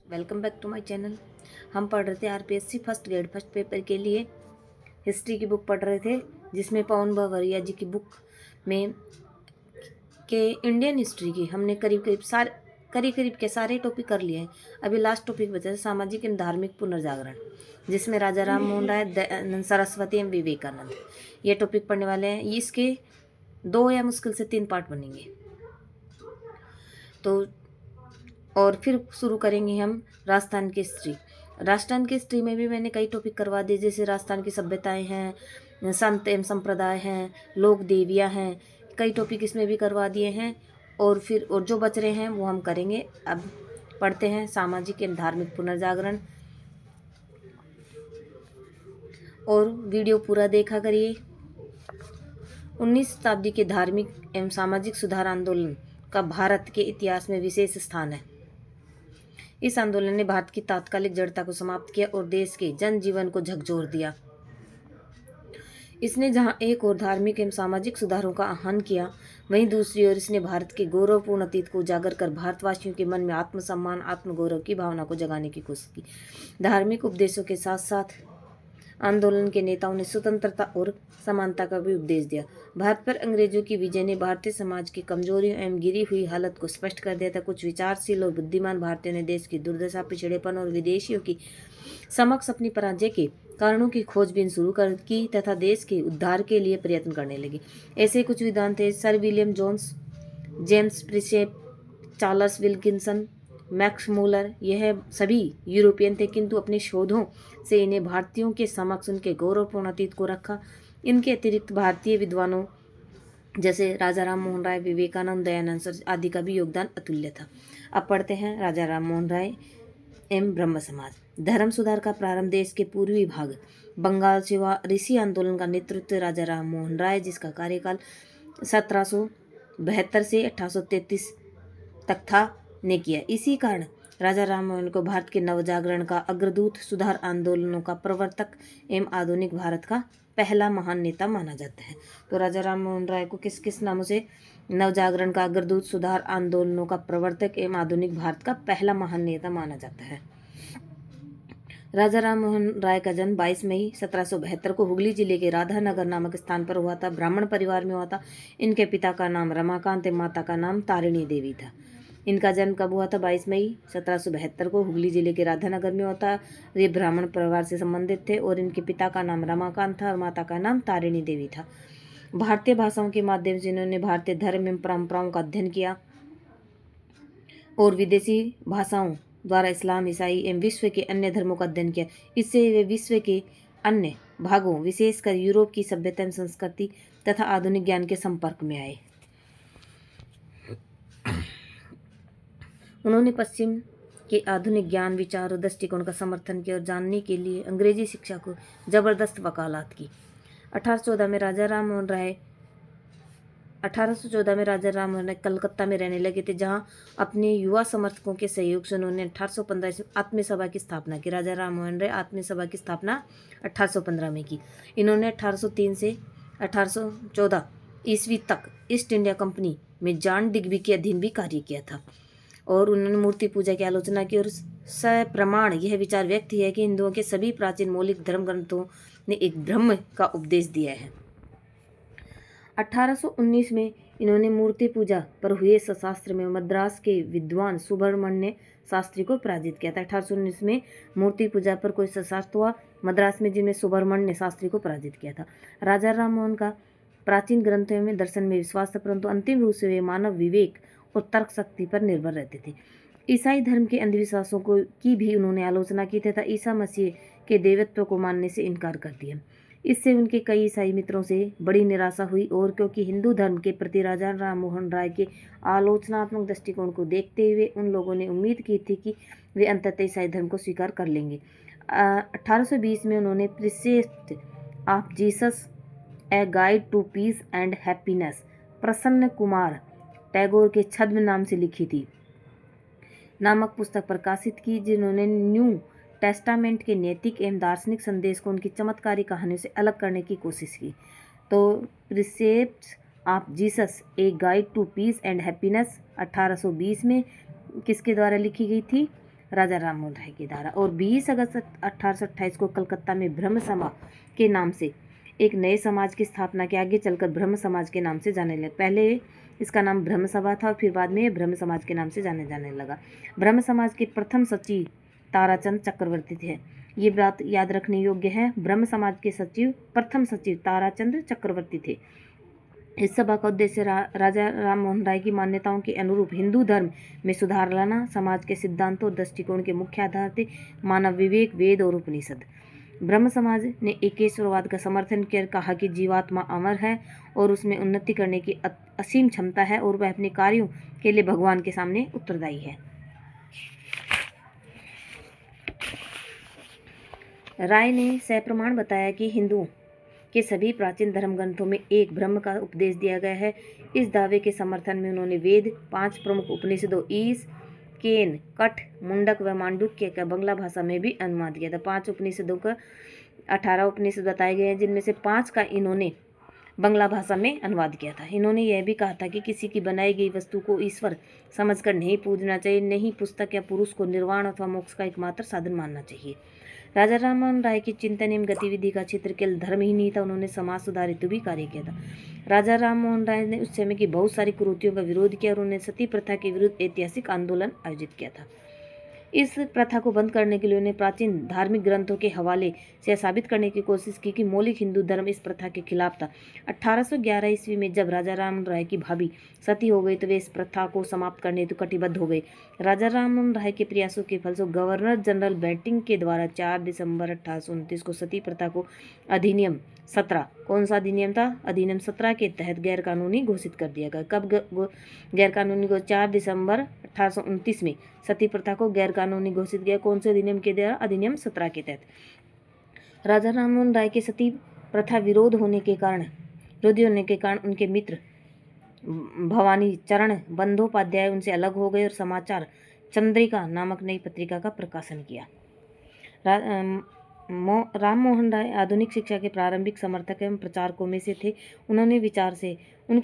Welcome back to my channel. हम पढ़ रहे थे RPSC first grade first paper के लिए हिस्ट्री की बुक पढ़ रहे थे, जिसमें पवन बावरिया जी की बुक में के इंडियन हिस्ट्री की हमने करीब करीब के सारे टॉपिक कर लिए हैं। अभी लास्ट टॉपिक बचा है सामाजिक एवं धार्मिक पुनर्जागरण, जिसमें राजा राम मोहन राय, दयानंद सरस्वती एवं विवेकानंद ये टॉपिक पढ़ने वाले हैं। इसके 2 या मुश्किल से 3 पार्ट बनेंगे। तो और फिर शुरू करेंगे हम राजस्थान की हिस्ट्री। राजस्थान की हिस्ट्री में भी मैंने कई टॉपिक करवा दिए, जैसे राजस्थान की सभ्यताएं हैं, संत एवं संप्रदाय हैं, लोक देवियाँ हैं, कई टॉपिक इसमें भी करवा दिए हैं। और जो बच रहे हैं वो हम करेंगे। अब पढ़ते हैं सामाजिक एवं धार्मिक पुनर्जागरण, और वीडियो पूरा देखा करिए। 19वीं शताब्दी के धार्मिक एवं सामाजिक सुधार आंदोलन का भारत के इतिहास में विशेष स्थान है। इस आंदोलन ने भारत की तात्कालिक जड़ता को समाप्त किया और देश के जनजीवन को झकझोर दिया। इसने जहां एक ओर धार्मिक एवं सामाजिक सुधारों का आह्वान किया, वहीं दूसरी ओर इसने भारत के गौरवपूर्ण अतीत को उजागर कर भारतवासियों के मन में आत्मसम्मान, आत्मगौरव की भावना को जगाने की कोशिश की। धार्मिक उपदेशों के साथ साथ आंदोलन के नेताओं ने स्वतंत्रता और समानता का भी उपदेश दिया। भारत पर अंग्रेजों की विजय ने भारतीय समाज की कमजोरियों एवं गिरी हुई हालत को स्पष्ट कर दिया था। कुछ विचारशील और बुद्धिमान भारतीयों ने देश की दुर्दशा, पिछड़ेपन और विदेशियों की समक्ष अपनी पराजय के कारणों की खोजबीन शुरू कर की तथा देश के उद्धार के लिए प्रयत्न करने लगे। ऐसे कुछ विद्वान थे Sir William Jones, James Prinsep, Charles Wilkinson, Max Muller. यह सभी यूरोपियन थे, किंतु अपने शोधों से इन्हें भारतीयों के समक्ष उनके गौरवपूर्ण अतीत को रखा। इनके अतिरिक्त भारतीय विद्वानों जैसे राजा राम मोहन राय, विवेकानंद, दयानंद सरस्वती आदि का भी योगदान अतुल्य था। अब पढ़ते हैं राजा राम मोहन राय एवं ब्रह्म समाज। धर्म सुधार का प्रारंभ देश के पूर्वी भाग बंगाल से हुआ। ऋषि आंदोलन का नेतृत्व राजा राम मोहन राय, जिसका कार्यकाल 1772 से 1833 तक था, ने किया। इसी कारण राजा राम मोहन को भारत के नवजागरण का अग्रदूत, सुधार आंदोलनों का प्रवर्तक एवं आधुनिक भारत का पहला महान नेता माना जाता है। तो राजा राम मोहन राय को किस किस नामों से? नवजागरण का अग्रदूत, सुधार आंदोलनों का प्रवर्तक एवं आधुनिक भारत का पहला महान नेता माना जाता है। राजा राम मोहन राय का जन्म 22 मई 1772 को हुगली जिले के राधानगर नामक स्थान पर हुआ था। ब्राह्मण परिवार में हुआ था। इनके पिता का नाम रमाकांत एवं माता का नाम तारिणी देवी था। इनका जन्म कब हुआ था? 22 मई 1772 को हुगली जिले के राधानगर में होता। ये ब्राह्मण परिवार से संबंधित थे और इनके पिता का नाम रमाकांत था और माता का नाम तारिणी देवी था। भारतीय भाषाओं के माध्यम से इन्होंने भारतीय धर्म एवं परंपराओं का अध्ययन किया और विदेशी भाषाओं द्वारा इस्लाम, ईसाई एवं विश्व के अन्य धर्मों का अध्ययन किया। इससे वे विश्व के अन्य भागों, विशेषकर यूरोप की सभ्यता एवं संस्कृति तथा आधुनिक ज्ञान के संपर्क में आए। उन्होंने पश्चिम के आधुनिक ज्ञान, विचार और दृष्टिकोण का समर्थन किया और जानने के लिए अंग्रेजी शिक्षा को जबरदस्त वकालत की। 1814 में राजा राम मोहन राय कलकत्ता में रहने लगे थे, जहां अपने युवा समर्थकों के सहयोग से उन्होंने 1815 से आत्मीय सभा की स्थापना की। राजा राम मोहन राय आत्मीय सभा की स्थापना 1815 में की। इन्होंने 1803 से 1814 ईस्वी तक ईस्ट इंडिया कंपनी में जॉन डिग्बी के अधीन भी कार्य किया था और उन्होंने मूर्ति पूजा की आलोचना की और सप्रमाण यह विचार व्यक्त किया कि हिंदुओं के सभी प्राचीन मौलिक धर्म ग्रंथों ने एक ब्रह्म का उपदेश दिया है। 1819 में इन्होंने मूर्ति पूजा पर हुए शास्त्र में मद्रास के विद्वान सुब्रमण्य शास्त्री को पराजित किया था। 1819 में मूर्ति पूजा पर कोई शास्त्र हुआ मद्रास में, जिनमें सुब्रमण्य शास्त्री को पराजित किया था। राजा राम मोहन का प्राचीन ग्रंथों में दर्शन में विश्वास था, परंतु अंतिम रूप से वे मानव विवेक और तर्क शक्ति पर निर्भर रहते थे। ईसाई धर्म के अंधविश्वासों की भी उन्होंने आलोचना की तथा ईसा मसीह के देवत्व को मानने से इनकार कर दिया। इससे उनके कई ईसाई मित्रों से बड़ी निराशा हुई और क्योंकि हिंदू धर्म के प्रति राजा राम मोहन राय के आलोचनात्मक दृष्टिकोण को देखते हुए उन लोगों ने उम्मीद की थी कि वे अंततः ईसाई धर्म को स्वीकार कर लेंगे। 1820 में उन्होंने precept of Jesus a guide to peace and happiness Prasanna Kumar Tagore के छद्म नाम से लिखी थी नामक पुस्तक प्रकाशित की, जिन्होंने न्यू टेस्टामेंट के नैतिक एवं दार्शनिक संदेश को उनकी चमत्कारी कहानियों से अलग करने की कोशिश की। तो precepts of Jesus a guide to peace and happiness 1820 में किसके द्वारा लिखी गई थी? राजा राम मोहन राय की द्वारा। और 20 अगस्त 1828 को कलकत्ता में ब्रह्म सभा के नाम से एक नए समाज की स्थापना के आगे चलकर ब्रह्म समाज के नाम से जाने लगे। पहले इसका नाम ब्रह्म सभा था और फिर बाद में ब्रह्म समाज के नाम से जाने लगा। ब्रह्म समाज के प्रथम सचिव ताराचंद चक्रवर्ती थे। ये बात याद रखने योग्य है, ब्रह्म समाज के प्रथम सचिव ताराचंद चक्रवर्ती थे। इस सभा का उद्देश्य राजा राम मोहन राय की मान्यताओं के अनुरूप हिंदू धर्म में सुधार लाना। समाज के सिद्धांतों और दृष्टिकोण के मुख्य आधार थे मानव विवेक, वेद और उपनिषद। ब्रह्म समाज ने एकेश्वरवाद का समर्थन कर कहा कि जीवात्मा अमर है और उसमें उन्नति करने की असीम क्षमता है और वह अपने कार्यों के लिए भगवान के सामने उत्तरदायी है। राय ने सप्रमाण बताया कि हिंदुओं के सभी प्राचीन धर्म ग्रंथों में एक ब्रह्म का उपदेश दिया गया है। इस दावे के समर्थन में उन्होंने वेद, 5 प्रमुख उपनिषदों ईश, केन, कठ, मुंडक व मांडुक्य का बंगला भाषा में भी अनुवाद किया था। 5 उपनिषदों का 18 उपनिषद बताए गए हैं, जिनमें से 5 का इन्होंने बंगला भाषा में अनुवाद किया था। इन्होंने यह भी कहा था कि किसी की बनाई गई वस्तु को ईश्वर समझकर नहीं पूजना चाहिए, नहीं पुस्तक या पुरुष को निर्वाण अथवा मोक्ष का एकमात्र साधन मानना चाहिए। राजा राम मोहन राय की चिंतन एवं गतिविधि का क्षेत्र केवल धर्म ही नहीं था, उन्होंने समाज सुधार हेतु भी कार्य किया था। राजा राम मोहन राय ने उस समय की बहुत सारी कुरीतियों का विरोध किया और उन्होंने सती प्रथा के विरुद्ध ऐतिहासिक आंदोलन आयोजित किया था। इस प्रथा को बंद करने के लिए उन्हें प्राचीन धार्मिक ग्रंथों के हवाले से साबित करने की कोशिश की कि मौलिक हिंदू धर्म इस प्रथा के खिलाफ था। 1811 ईस्वी में जब राजा राम राय की भाभी सती हो गई तो वे इस प्रथा को समाप्त करने हेतु कटिबद्ध हो गए। राजा राम राय के प्रयासों के फलस्वरूप गवर्नर जनरल बैटिंग के द्वारा 4 दिसंबर 1829 को सती प्रथा को अधिनियम 17, कौन सा अधिनियम था? अधिनियम 17 के तहत गैरकानूनी घोषित कर दिया गया। कब गैरकानूनी को? 4 दिसंबर 1829 में सती प्रथा को गैरकानूनी घोषित किया। कौन से अधिनियम के द्वारा? अधिनियम 17 के तहत। राजा राम मोहन राय के सती प्रथा विरोधी होने के कारण उनके मित्र भवानी चरण बंदोपाध्याय उनसे अलग हो गए और समाचार चंद्रिका नामक नई पत्रिका का प्रकाशन किया। राम मोहन राय आधुनिक शिक्षा के प्रारंभिक समर्थक एवं प्रचारकों में से थे। उनके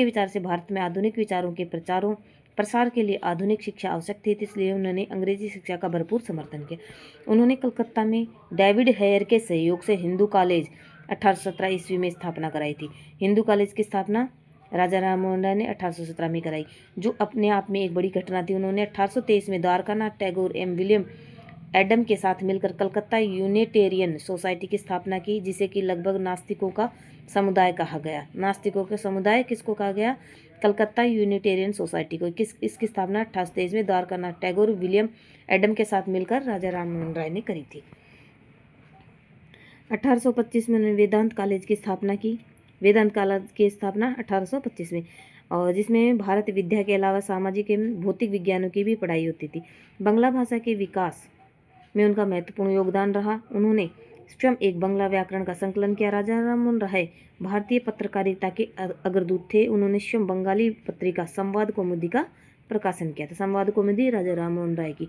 विचार से भारत में आधुनिक विचारों के प्रसार के लिए आधुनिक शिक्षा आवश्यक थी, इसलिए उन्होंने अंग्रेजी शिक्षा का भरपूर समर्थन किया। उन्होंने कलकत्ता में डेविड हेयर के सहयोग से हिंदू कॉलेज 1817 ईस्वी में स्थापना कराई थी। हिंदू कॉलेज की स्थापना राजा राम मोहन राय ने 1817 में कराई, जो अपने आप में एक बड़ी घटना थी। उन्होंने 1823 में द्वारकानाथ टैगोर एवं विलियम एडम के साथ मिलकर कलकत्ता यूनिटेरियन सोसाइटी की स्थापना की, जिसे कि लगभग नास्तिकों का समुदाय कहा गया। नास्तिकों के समुदाय किसको कहा गया? कलकत्ता यूनिटेरियन सोसाइटी को। इसकी स्थापना 1823 में द्वारकानाथ टैगोर विलियम एडम के साथ मिलकर राजा राम मोहन राय ने करी थी। 1825 में उन्होंने वेदांत कॉलेज की स्थापना की। वेदांत कॉलेज की स्थापना 1825 में, और जिसमें भारत विद्या के अलावा सामाजिक एवं भौतिक विज्ञानों की भी पढ़ाई होती थी। बांग्ला भाषा के विकास में उनका महत्वपूर्ण योगदान रहा। उन्होंने स्वयं एक बांग्ला व्याकरण का संकलन किया। राजा राम मोहन राय भारतीय पत्रकारिता के अग्रदूत थे। उन्होंने स्वयं बंगाली पत्रिका संवाद कौमुदी का प्रकाशन किया था। संवाद कौमुदी राजा राम मोहन राय की।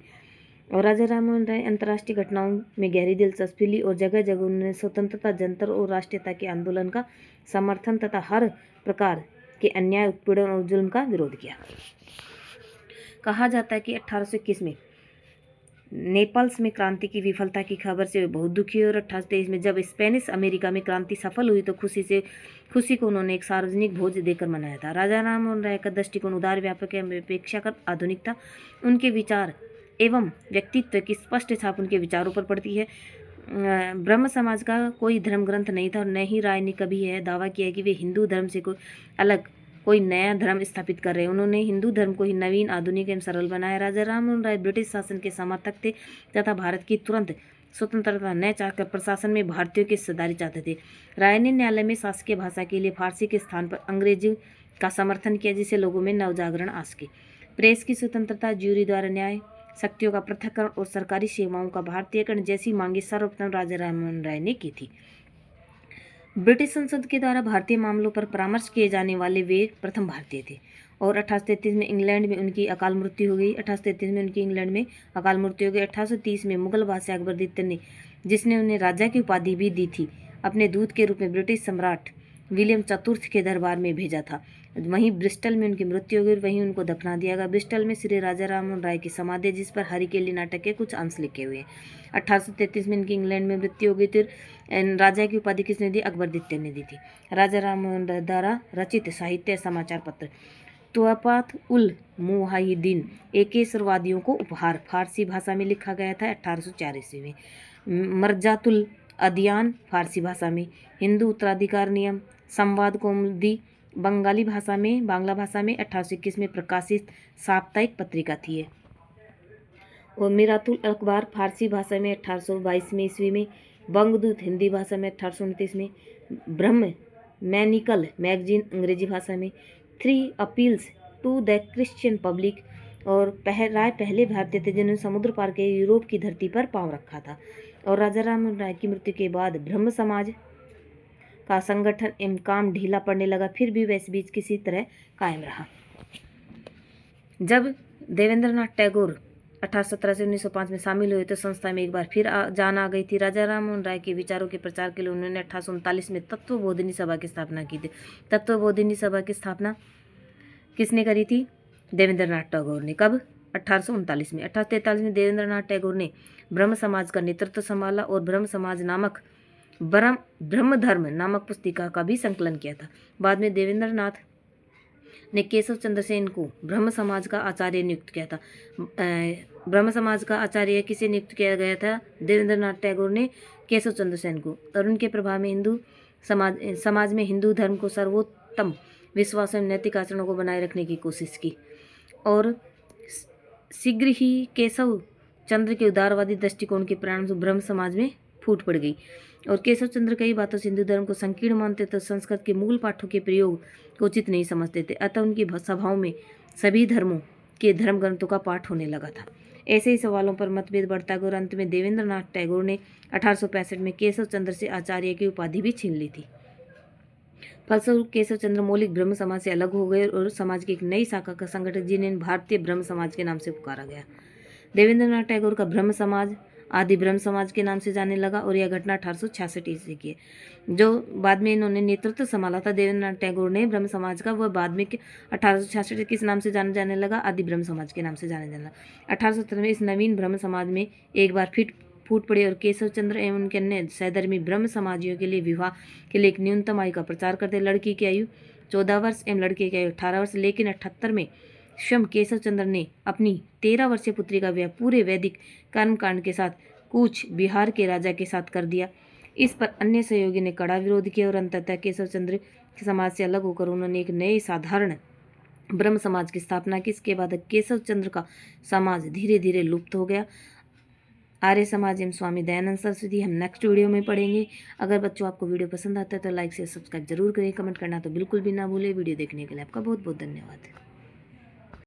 और राजा राम मोहन राय अंतर्राष्ट्रीय घटनाओं में गहरी दिलचस्पी ली और जगह जगह उन्होंने स्वतंत्रता, जनता और राष्ट्रीयता के आंदोलन का समर्थन तथा हर प्रकार के अन्याय, उत्पीड़न और जुल्म का विरोध किया। कहा जाता है कि 1821 में नेपल्स में क्रांति की विफलता की खबर से वे बहुत दुखी हुए और 1823 में जब स्पेनिश अमेरिका में क्रांति सफल हुई तो खुशी को उन्होंने एक सार्वजनिक भोज देकर मनाया था। राजा राम मोहन राय का दृष्टिकोण उदार, व्यापक एवं अपेक्षाकृत आधुनिक था। उनके विचार एवं व्यक्तित्व की स्पष्ट छाप उनके विचारों पर पड़ती है। ब्रह्म समाज का कोई धर्म ग्रंथ नहीं था और न ही राय ने कभी यह दावा किया कि वे हिंदू धर्म से कोई नया धर्म स्थापित कर रहे हैं। उन्होंने हिंदू धर्म को ही नवीन, आधुनिक एवं सरल बनाया। राजा राम मोहन राय ब्रिटिश शासन के समर्थक थे तथा भारत की तुरंत स्वतंत्रता न चाहकर प्रशासन में भारतीयों की हिस्सेदारी चाहते थे। राय ने न्यायालय में शासकीय भाषा के लिए फारसी के स्थान पर अंग्रेजी का समर्थन किया, जिससे लोगों में नवजागरण आ सके। प्रेस की स्वतंत्रता, ज्यूरी द्वारा न्याय, शक्तियों का पृथक्करण और सरकारी सेवाओं का भारतीयकरण जैसी मांगे सर्वप्रथम राजा राम मोहन राय ने की थी। ब्रिटिश संसद के द्वारा भारतीय मामलों पर परामर्श किए जाने वाले वे प्रथम भारतीय थे। और 1833 में इंग्लैंड में उनकी अकाल मृत्यु हो गई। 1833 में उनकी इंग्लैंड में अकाल मृत्यु हो गई। 1830 में मुगल बादशाह अकबर द्वितीय ने, जिसने उन्हें राजा की उपाधि भी दी थी, अपने दूत के रूप में ब्रिटिश सम्राट विलियम चतुर्थ के दरबार में भेजा था। वहीं ब्रिस्टल में उनकी मृत्यु हो गई, वहीं उनको दफना दिया गया। ब्रिस्टल में श्री राजा राममोहन राय की समाधि है, जिस पर हरिकेली नाटक के कुछ अंश लिखे हुए हैं। 1833 में इनकी इंग्लैंड में मृत्यु हो गई थी। राजा की उपाधि किसने दी? अकबर द्वितीय ने दी थी। राजा राममोहन राय द्वारा रचित साहित्य समाचार पत्र तुअफात उल मुहाहिदीन एकेश्वरवादियों को उपहार फारसी भाषा में लिखा गया था 1804 ईस्वी में। मर्जातुल अदियान फारसी भाषा में। हिंदू उत्तराधिकार नियम संवाद कौमुदी बंगाली भाषा में बांग्ला भाषा में 1821 में प्रकाशित साप्ताहिक पत्रिका थी ये। और मिरातुल अखबार फारसी भाषा में 1822 में ईस्वी में। बंगदूत हिंदी भाषा में 1829 में। ब्रह्म मैनिकल मैगजीन अंग्रेजी भाषा में। 3 appeals to the Christian public और राय पहले भारतीय थे जिन्होंने समुद्र पार के यूरोप की धरती पर पांव रखा था। और राजा राममोहन राय की मृत्यु के बाद ब्रह्म समाज का संगठन एवं काम ढीला पड़ने लगा, फिर भी वह इस बीच किसी तरह कायम रहा। जब देवेंद्रनाथ टैगोर 1817 से 1905 में शामिल हुए तो संस्था में एक बार फिर जान आ गई थी। राजा राममोहन राय के विचारों के प्रचार के लिए उन्होंने 1839 में तत्वबोधिनी सभा की स्थापना की थी। तत्वबोधिनी सभा की स्थापना किसने करी थी? देवेंद्रनाथ टैगोर ने। कब? 1839 में। 1843 में देवेंद्रनाथ टैगोर ने ब्रह्म समाज का नेतृत्व संभाला और ब्रह्म समाज नामक ब्रह्म धर्म नामक पुस्तिका का भी संकलन किया था। बाद में देवेंद्रनाथ ने केशव चंद्र सेन को ब्रह्म समाज का आचार्य नियुक्त किया था। ब्रह्म समाज का आचार्य किसे नियुक्त किया गया था? देवेंद्रनाथ टैगोर ने केशव चंद्र सेन को। और उनके प्रभाव में हिंदू समाज में हिंदू धर्म को सर्वोत्तम विश्वास एवं नैतिक आचरणों को बनाए रखने की कोशिश की। और शीघ्र ही केशव चंद्र के उदारवादी दृष्टिकोण के परिणामस्वरूप ब्रह्म समाज में फूट पड़ गई। और केशव चंद्र कई बातों से हिंदू धर्म को संकीर्ण मानते थे, संस्कृत के मूल पाठों के प्रयोग को उचित नहीं समझते थे, अतः उनकी सभाओं में सभी धर्मों के धर्म ग्रंथों का पाठ होने लगा था। ऐसे ही सवालों पर मतभेद बढ़ता गया और अंत में देवेंद्रनाथ टैगोर ने 1865 में केशव चंद्र से आचार्य की उपाधि भी छीन ली थी। फलस्वरूप केशव चंद्र मौलिक ब्रह्म समाज से अलग हो गए और समाज की एक नई शाखा का संगठन जिन्हें भारतीय ब्रह्म समाज के नाम से पुकारा गया। देवेंद्रनाथ टैगोर का ब्रह्म समाज आदि ब्रह्म समाज के नाम से जाने लगा और यह घटना 1866 ईस्वी की है। जो बाद में इन्होंने नेतृत्व संभाला था देवेंद्रनाथ टैगोर ने ब्रह्म समाज का, वह बाद में 1866 किस नाम से जाने लगा? आदि ब्रह्म समाज के नाम से जाने लगा। 1817 में इस नवीन ब्रह्म समाज में एक बार फिर फूट पड़ी और केशव चंद्र एवं उनके अन्य सहधर्मी ब्रह्म समाजियों के लिए विवाह के लिए एक न्यूनतम आयु का प्रचार करते। लड़की की आयु 14 वर्ष एवं लड़के की आयु 18 वर्ष। लेकिन 78 में स्वयं केशव चंद्र ने अपनी 13 वर्षीय पुत्री का विवाह पूरे वैदिक कर्मकांड के साथ कूच बिहार के राजा के साथ कर दिया। इस पर अन्य सहयोगी ने कड़ा विरोध किया और अंततः केशव चंद्र समाज से अलग होकर उन्होंने एक नए साधारण ब्रह्म समाज की स्थापना की। इसके बाद केशव चंद्र का समाज धीरे धीरे लुप्त हो गया। आर्य समाज एवं स्वामी दयानंद सरस्वती हम नेक्स्ट वीडियो में पढ़ेंगे। अगर बच्चों आपको वीडियो पसंद आता है तो लाइक से सब्सक्राइब जरूर करें, कमेंट करना तो बिल्कुल भी ना भूलें। वीडियो देखने के लिए आपका बहुत बहुत धन्यवाद।